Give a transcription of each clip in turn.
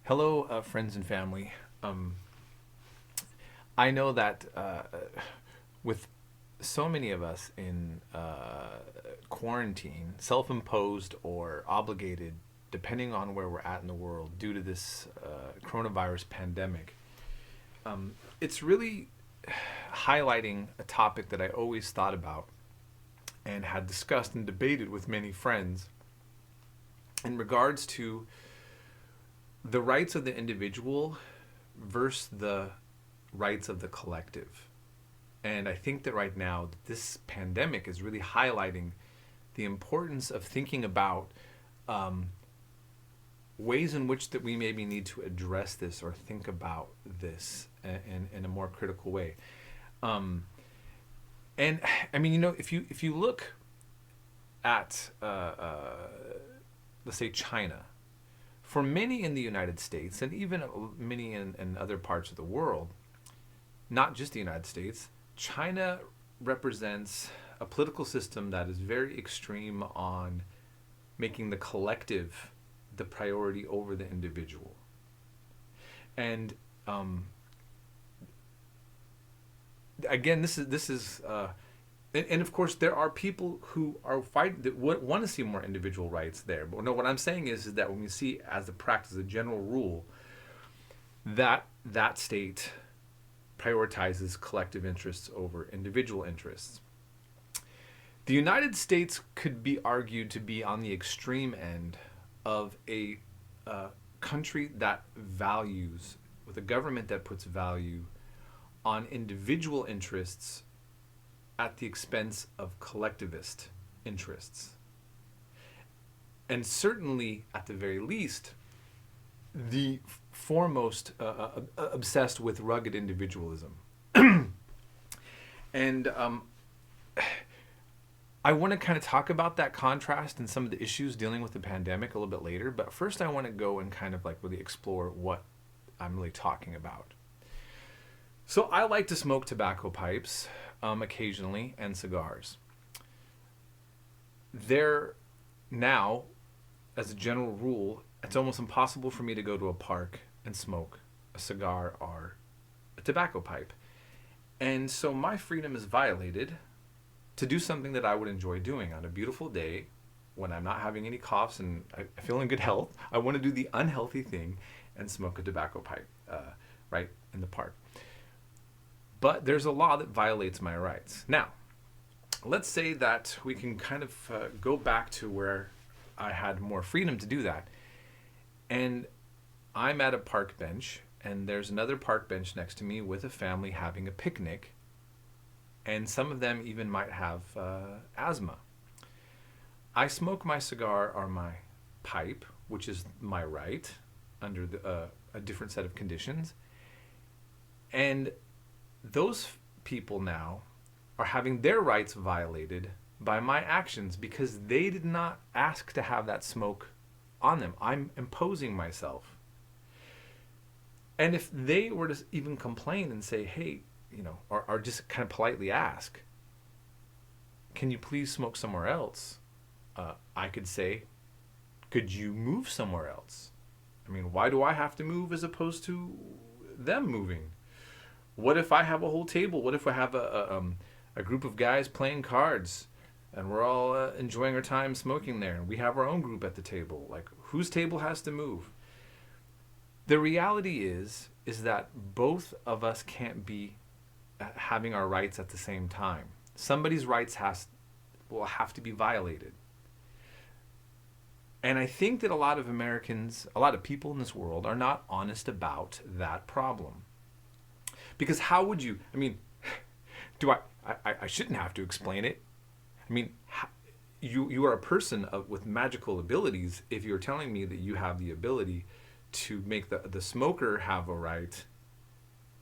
Hello, friends and family. I know that with so many of us in quarantine, self imposed or obligated, depending on where we're at in the world, due to this coronavirus pandemic, it's really highlighting a topic that I always thought about and had discussed and debated with many friends in regards to the rights of the individual versus the rights of the collective. And I think that right now, this pandemic is really highlighting the importance of thinking about ways in which that we maybe need to address this or think about this in a more critical way. And I mean, if you look at let's say China, for many in the United States and even many in other parts of the world, not just the United States, China represents a political system that is very extreme on making the collective the priority over the individual. And again, this is and of course there are people who are fighting that want to see more individual rights there. But no, what I'm saying is that when we see as a practice, a general rule, that state prioritizes collective interests over individual interests. The United States could be argued to be on the extreme end of a country that values, with a government that puts value on individual interests at the expense of collectivist interests. And certainly, at the very least, the foremost obsessed with rugged individualism. And I want to kind of talk about that contrast and some of the issues dealing with the pandemic a little bit later. But first, I want to go and kind of like really explore what I'm really talking about. So I like to smoke tobacco pipes occasionally and cigars. There now, as a general rule, it's almost impossible for me to go to a park and smoke a cigar or a tobacco pipe. And so my freedom is violated to do something that I would enjoy doing on a beautiful day when I'm not having any coughs and I feel in good health. I want to do the unhealthy thing and smoke a tobacco pipe right in the park. But there's a law that violates my rights. Now, let's say that we can kind of go back to where I had more freedom to do that. And I'm at a park bench, and there's another park bench next to me with a family having a picnic. And some of them even might have asthma. I smoke my cigar or my pipe, which is my right under a different set of conditions. And those people now are having their rights violated by my actions because they did not ask to have that smoke on them. I'm imposing myself. And if they were to even complain and say, hey, or just kind of politely ask, can you please smoke somewhere else? I could say, could you move somewhere else? I mean, why do I have to move as opposed to them moving? What if I have a whole table? What if I have a group of guys playing cards and we're all enjoying our time smoking there and we have our own group at the table? Like, whose table has to move? The reality is that both of us can't be having our rights at the same time. Somebody's rights will have to be violated. And I think that a lot of Americans, a lot of people in this world are not honest about that problem. Because how would you, I mean, I shouldn't have to explain it. I mean, you are a person with magical abilities if you're telling me that you have the ability to make the smoker have a right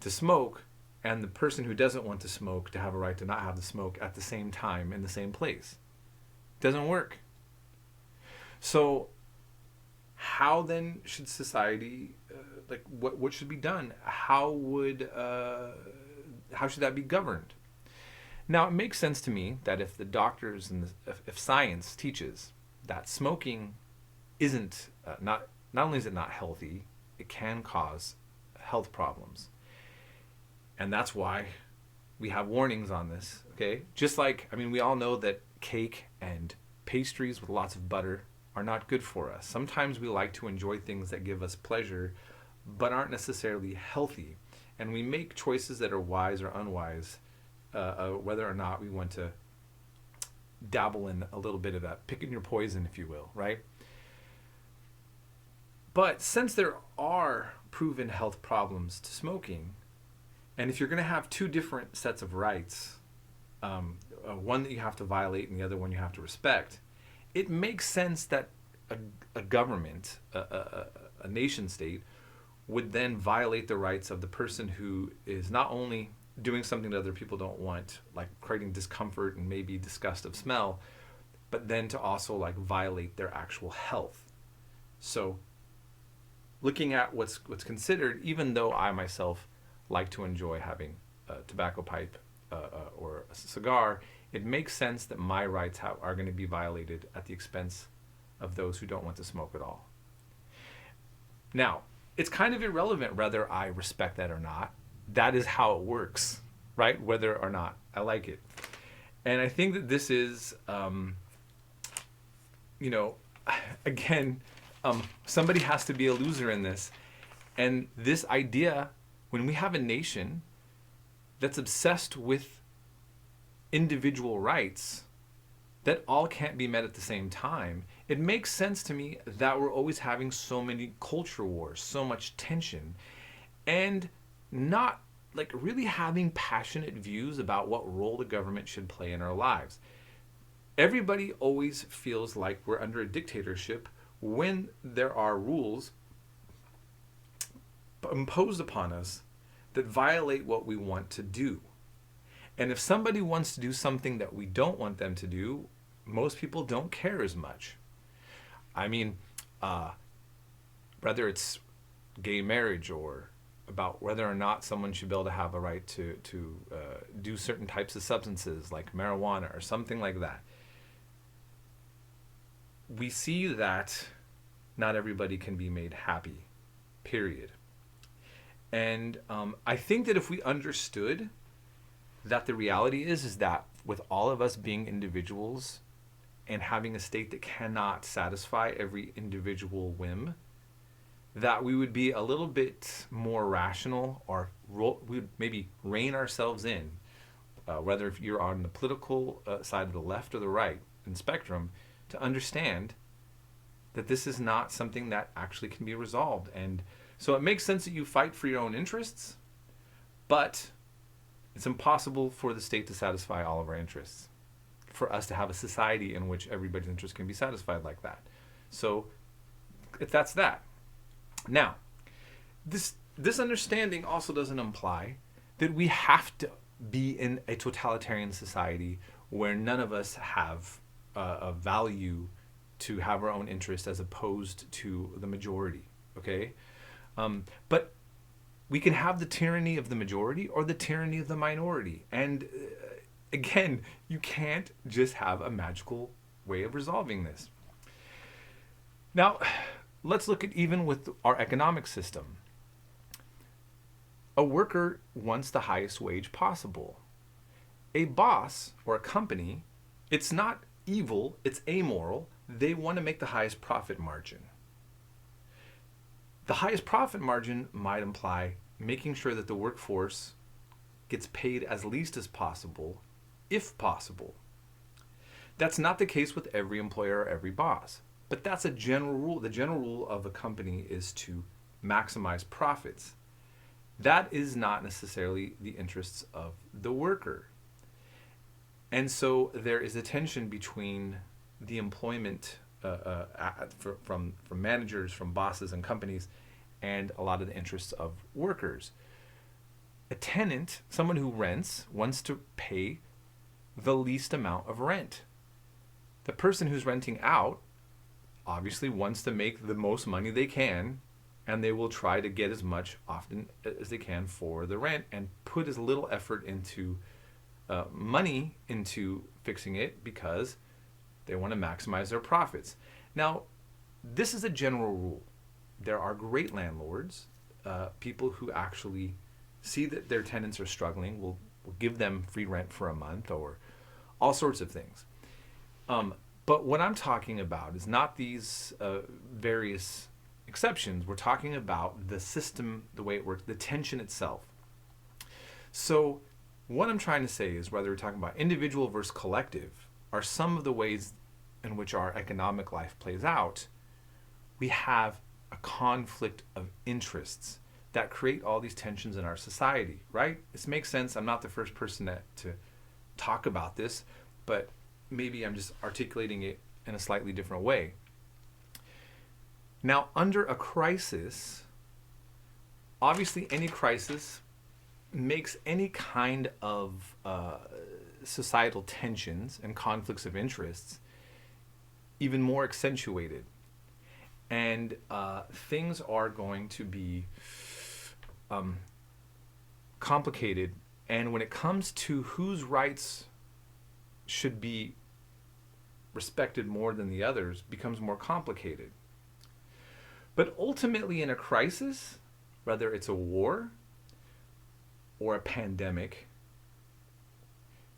to smoke and the person who doesn't want to smoke to have a right to not have the smoke at the same time in the same place. It doesn't work. So how then should society, what should be done? How should that be governed? Now, it makes sense to me that if the doctors and if science teaches that smoking isn't not only is it not healthy, it can cause health problems. And that's why we have warnings on this, okay? Just like, I mean, we all know that cake and pastries with lots of butter are not good for us. Sometimes we like to enjoy things that give us pleasure, but aren't necessarily healthy. And we make choices that are wise or unwise, whether or not we want to dabble in a little bit of that, picking your poison, if you will, right? But since there are proven health problems to smoking, and if you're going to have two different sets of rights, one that you have to violate and the other one you have to respect, it makes sense that a government, a nation state, would then violate the rights of the person who is not only doing something that other people don't want, like creating discomfort and maybe disgust of smell, but then to also like violate their actual health. So looking at what's considered, even though I myself like to enjoy having a tobacco pipe or a cigar, it makes sense that my rights are going to be violated at the expense of those who don't want to smoke at all. Now, it's kind of irrelevant whether I respect that or not. That is how it works, right? Whether or not I like it. And I think that this is, again, somebody has to be a loser in this. And this idea, when we have a nation that's obsessed with individual rights that all can't be met at the same time, it makes sense to me that we're always having so many culture wars, so much tension, and not like really having passionate views about what role the government should play in our lives. Everybody always feels like we're under a dictatorship when there are rules imposed upon us that violate what we want to do. And if somebody wants to do something that we don't want them to do, most people don't care as much. I mean, whether it's gay marriage or about whether or not someone should be able to have a right to do certain types of substances like marijuana or something like that, we see that not everybody can be made happy, period. And I think that if we understood that the reality is that with all of us being individuals and having a state that cannot satisfy every individual whim, that we would be a little bit more rational, or we would maybe rein ourselves in, whether if you're on the political side of the left or the right in the spectrum, to understand that this is not something that actually can be resolved. And so it makes sense that you fight for your own interests, but it's impossible for the state to satisfy all of our interests, for us to have a society in which everybody's interests can be satisfied like that. So if that's that. Now, this understanding also doesn't imply that we have to be in a totalitarian society where none of us have a value to have our own interest as opposed to the majority, okay? But we can have the tyranny of the majority or the tyranny of the minority. And again, you can't just have a magical way of resolving this. Now, let's look at even with our economic system. A worker wants the highest wage possible. A boss or a company, it's not evil, it's amoral. They want to make the highest profit margin. The highest profit margin might imply making sure that the workforce gets paid as least as possible, if possible. That's not the case with every employer or every boss, but that's a general rule. The general rule of a company is to maximize profits. That is not necessarily the interests of the worker. And so there is a tension between the employment from managers, from bosses and companies, and a lot of the interests of workers. A tenant, someone who rents, wants to pay the least amount of rent. The person who's renting out obviously wants to make the most money they can, and they will try to get as much often as they can for the rent and put as little effort into money into fixing it because they want to maximize their profits. Now, this is a general rule. there are great landlords, people who actually see that their tenants are struggling, will give them free rent for a month or all sorts of things. But what I'm talking about is not these various exceptions. We're talking about the system, the way it works, the tension itself. So what I'm trying to say is, whether we're talking about individual versus collective, are some of the ways in which our economic life plays out. We have a conflict of interests that create all these tensions in our society, right? This makes sense. I'm not the first person to talk about this, but maybe I'm just articulating it in a slightly different way. Now, under a crisis, obviously any crisis makes any kind of societal tensions and conflicts of interests even more accentuated. And things are going to be complicated. And when it comes to whose rights should be respected more than the others, becomes more complicated. But ultimately, in a crisis, whether it's a war or a pandemic,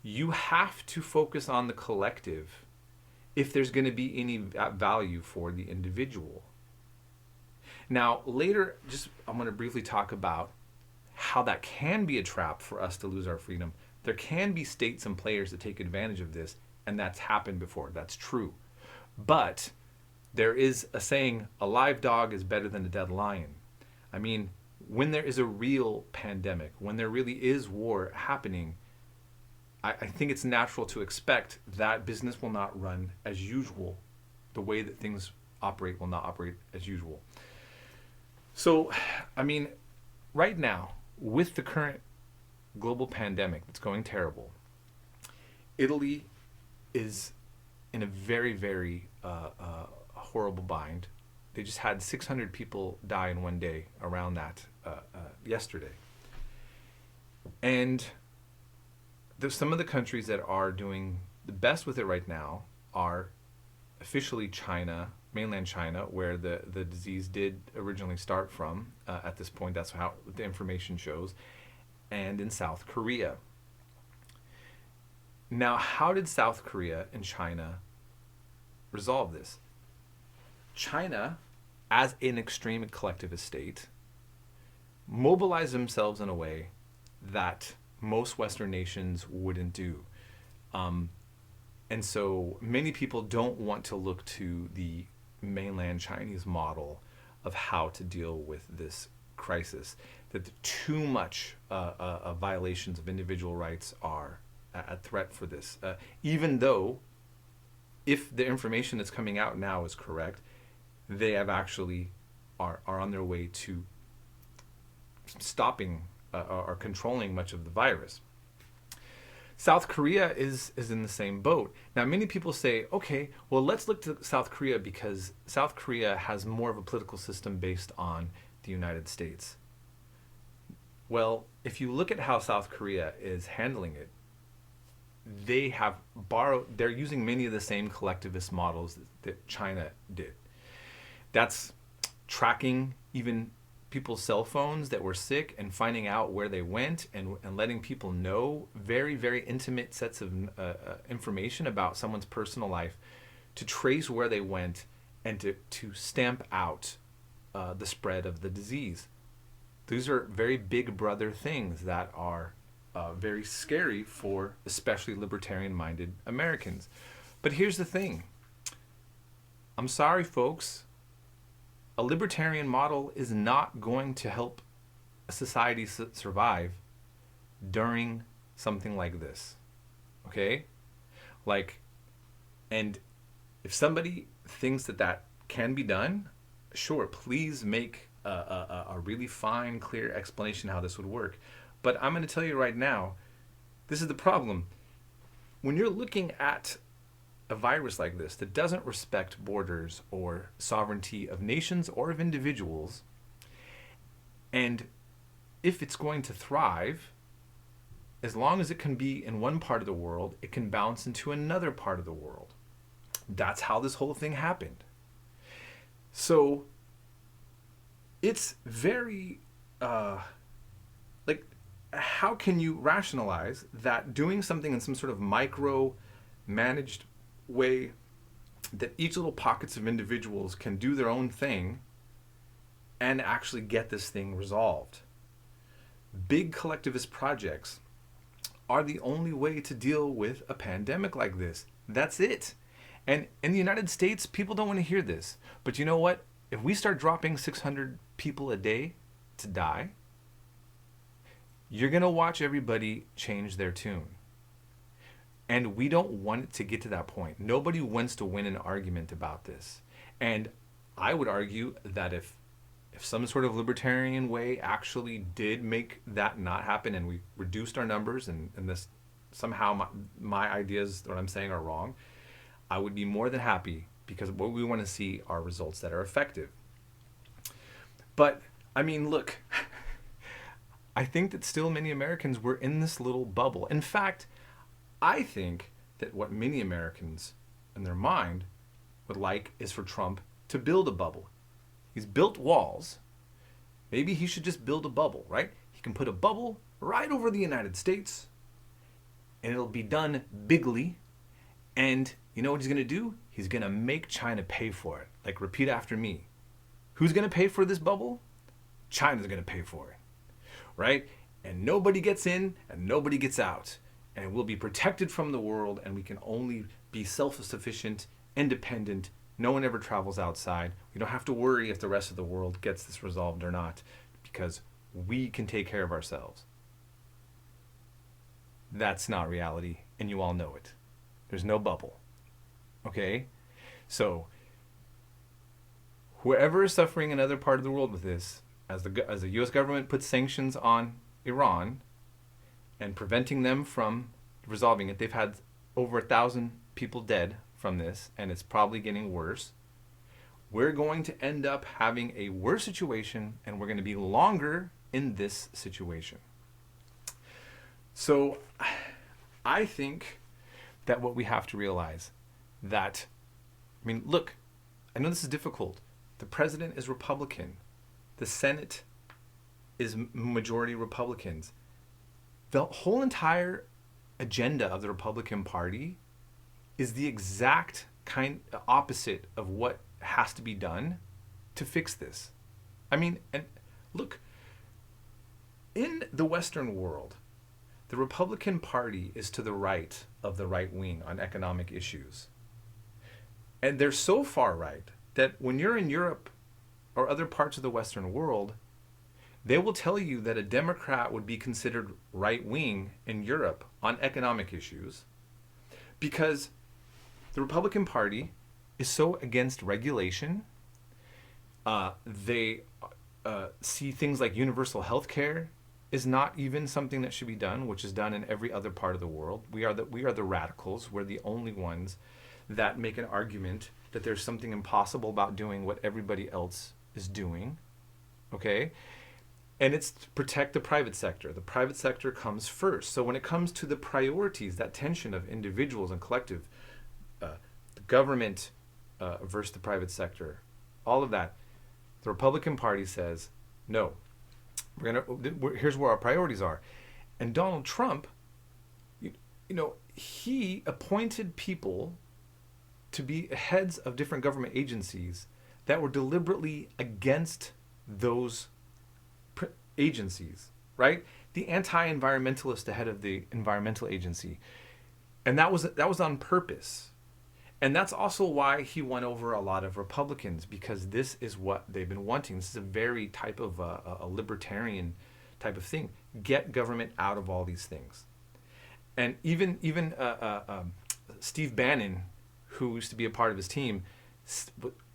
you have to focus on the collective if there's going to be any value for the individual. Now, later, I'm going to briefly talk about how that can be a trap for us to lose our freedom. There can be states and players that take advantage of this, and that's happened before. That's true. But there is a saying, a live dog is better than a dead lion. I mean, when there is a real pandemic, when there really is war happening, I think it's natural to expect that business will not run as usual. The way that things operate will not operate as usual. So, I mean, right now, with the current global pandemic that's going terrible, Italy is in a very, very horrible bind. They just had 600 people die in one day around that yesterday. And some of the countries that are doing the best with it right now are officially China, mainland China, where the disease did originally start from at this point. That's how the information shows. And in South Korea. Now, how did South Korea and China resolve this? China, as an extreme collectivist state, mobilized themselves in a way that most Western nations wouldn't do. And so many people don't want to look to the mainland Chinese model of how to deal with this crisis, that too much violations of individual rights are a threat for this. Even though, if the information that's coming out now is correct, they have actually are on their way to stopping or controlling much of the virus. South Korea is in the same boat. Now, many people say, okay, well, let's look to South Korea because South Korea has more of a political system based on the United States. Well, if you look at how South Korea is handling it, they're using many of the same collectivist models that China did. That's tracking even people's cell phones that were sick and finding out where they went and letting people know very, very intimate sets of information about someone's personal life to trace where they went and to stamp out the spread of the disease. These are very big brother things that are very scary for especially libertarian-minded Americans. But here's the thing. I'm sorry, folks. A libertarian model is not going to help a society survive during something like this. Okay? And if somebody thinks that can be done, sure, please make a really fine, clear explanation how this would work. But I'm going to tell you right now, this is the problem. When you're looking at a virus like this that doesn't respect borders or sovereignty of nations or of individuals, and if it's going to thrive, as long as it can be in one part of the world, it can bounce into another part of the world. That's how this whole thing happened. So it's very, like, how can you rationalize that doing something in some sort of micro managed way, that each little pockets of individuals can do their own thing and actually get this thing resolved? Big collectivist projects are the only way to deal with a pandemic like this. That's it. And in the United States, people don't want to hear this. But you know what? If we start dropping 600 people a day to die, you're going to watch everybody change their tune. And we don't want it to get to that point. Nobody wants to win an argument about this. And I would argue that if some sort of libertarian way actually did make that not happen, and we reduced our numbers, and this somehow my ideas, what I'm saying, are wrong, I would be more than happy, because what we want to see are results that are effective. But I mean, look, I think that still many Americans were in this little bubble. In fact, I think that what many Americans in their mind would like is for Trump to build a bubble. He's built walls. Maybe he should just build a bubble, right? He can put a bubble right over the United States, and it'll be done bigly. And you know what he's going to do? He's going to make China pay for it. Like, repeat after me. Who's going to pay for this bubble? China's going to pay for it, right? And nobody gets in and nobody gets out. And we'll be protected from the world, and we can only be self-sufficient, independent. No one ever travels outside. We don't have to worry if the rest of the world gets this resolved or not, because we can take care of ourselves. That's not reality, and you all know it. There's no bubble. Okay? So, whoever is suffering another part of the world with this, as the U.S. government puts sanctions on Iran and preventing them from resolving it, they've had over 1,000 people dead from this, and it's probably getting worse. We're going to end up having a worse situation, and we're going to be longer in this situation. So I think that what we have to realize that, I mean, look, I know this is difficult. The president is Republican. The Senate is majority Republicans. The whole entire agenda of the Republican Party is the exact opposite of what has to be done to fix this. I mean, and look, in the Western world, the Republican Party is to the right of the right wing on economic issues. And they're so far right that when you're in Europe or other parts of the Western world, they will tell you that a Democrat would be considered right wing in Europe on economic issues, because the Republican Party is so against regulation. They see things like universal health care is not even something that should be done, which is done in every other part of the world. We are the radicals. We're the only ones that make an argument that there's something impossible about doing what everybody else is doing. Okay? And it's to protect the private sector. The private sector comes first. So when it comes to the priorities, that tension of individuals and collective, the government versus the private sector, all of that, the Republican Party says, no, here's where our priorities are. And Donald Trump, you know, he appointed people to be heads of different government agencies that were deliberately against those agencies, right? The anti-environmentalist, the head of the environmental agency. And that was on purpose. And that's also why he won over a lot of Republicans, because this is what they've been wanting. This is a very type of a libertarian type of thing. Get government out of all these things. And even Steve Bannon, who used to be a part of his team,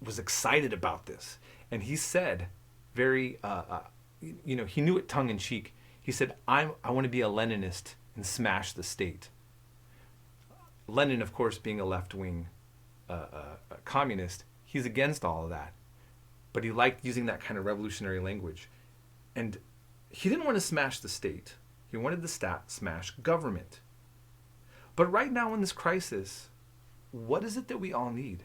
was excited about this. And he said very, he knew it tongue in cheek. He said, I want to be a Leninist and smash the state. Lenin, of course, being a left-wing communist, he's against all of that. But he liked using that kind of revolutionary language. And he didn't want to smash the state. He wanted to smash government. But right now in this crisis, what is it that we all need?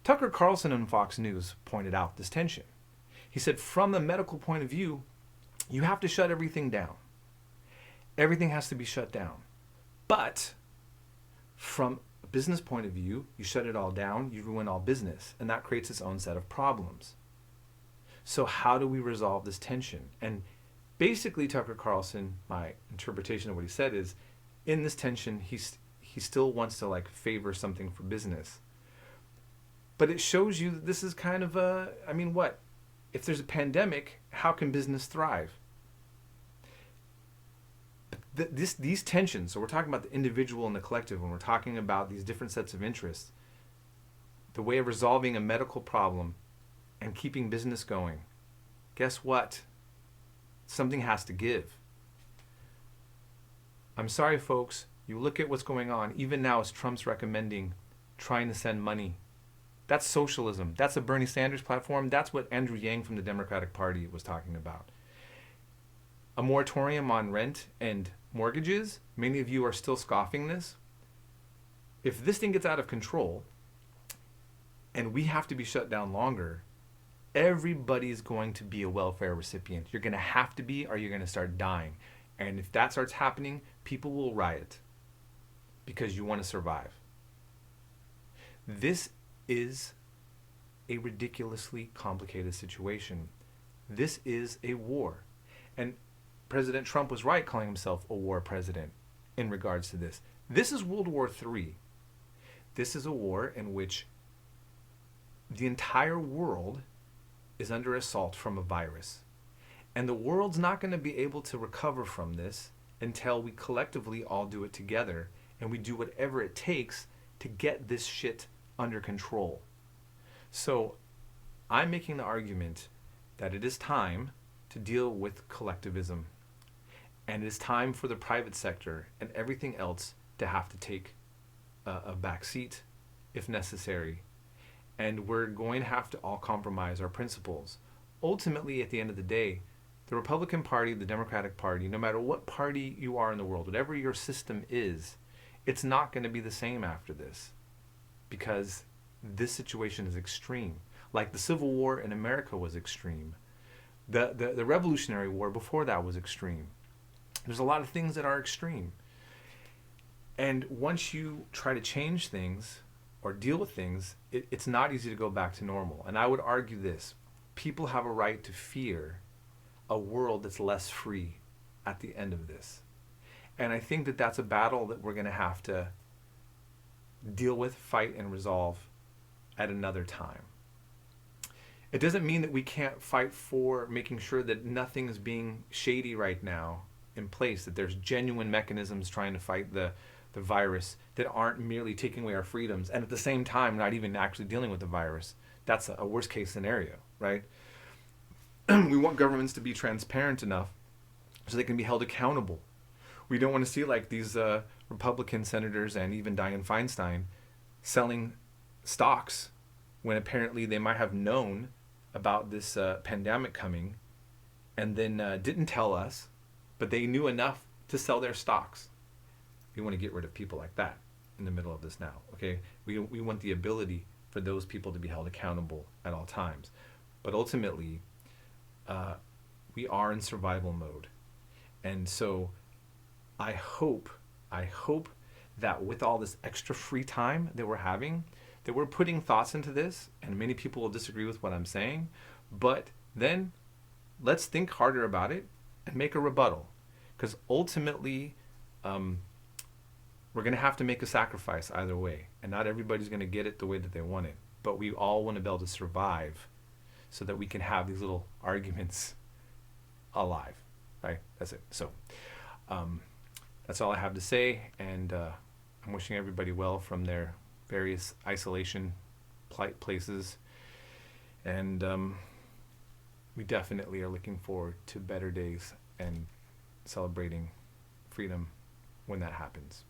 Tucker Carlson on Fox News pointed out this tension. He said, from the medical point of view, you have to shut everything down. Everything has to be shut down. But from a business point of view, you shut it all down, you ruin all business, and that creates its own set of problems. So how do we resolve this tension? And basically, Tucker Carlson, my interpretation of what he said is, in this tension, he still wants to like favor something for business. But it shows you that this is kind of a, I mean, what? If there's a pandemic, how can business thrive? These tensions, so we're talking about the individual and the collective, when we're talking about these different sets of interests, the way of resolving a medical problem and keeping business going, guess what? Something has to give. I'm sorry, folks. You look at what's going on, even now as Trump's recommending trying to send money. That's socialism. That's a Bernie Sanders platform. That's what Andrew Yang from the Democratic Party was talking about. A moratorium on rent and mortgages. Many of you are still scoffing this. If this thing gets out of control and we have to be shut down longer, everybody's going to be a welfare recipient. You're going to have to be, or you're going to start dying. And if that starts happening, people will riot because you want to survive. This is a ridiculously complicated situation. This is a war. And President Trump was right calling himself a war president in regards to this. This is World War III. This is a war in which the entire world is under assault from a virus. And the world's not going to be able to recover from this until we collectively all do it together and we do whatever it takes to get this shit under control. So I'm making the argument that it is time to deal with collectivism. And it is time for the private sector and everything else to have to take a back seat if necessary. And we're going to have to all compromise our principles. Ultimately, at the end of the day, the Republican Party, the Democratic Party, no matter what party you are in the world, whatever your system is, it's not going to be the same after this. Because this situation is extreme. Like the Civil War in America was extreme. The Revolutionary War before that was extreme. There's a lot of things that are extreme. And once you try to change things or deal with things, it's not easy to go back to normal. And I would argue this. People have a right to fear a world that's less free at the end of this. And I think that that's a battle that we're going to have to deal with, fight, and resolve at another time. It doesn't mean that we can't fight for making sure that nothing is being shady right now in place, that there's genuine mechanisms trying to fight the virus that aren't merely taking away our freedoms and at the same time not even actually dealing with the virus. That's a worst case scenario, right? We want governments to be transparent enough so they can be held accountable. We don't want to see like these Republican senators and even Dianne Feinstein selling stocks when apparently they might have known about this pandemic coming and then didn't tell us, but they knew enough to sell their stocks. We want to get rid of people like that in the middle of this now, okay? We want the ability for those people to be held accountable at all times. But ultimately, we are in survival mode. And so I hope that with all this extra free time that we're having, that we're putting thoughts into this, and many people will disagree with what I'm saying, but then let's think harder about it and make a rebuttal. Because ultimately, we're going to have to make a sacrifice either way. And not everybody's going to get it the way that they want it. But we all want to be able to survive so that we can have these little arguments alive. Right? That's it. So that's all I have to say. And I'm wishing everybody well from their various isolation places. And we definitely are looking forward to better days and celebrating freedom when that happens.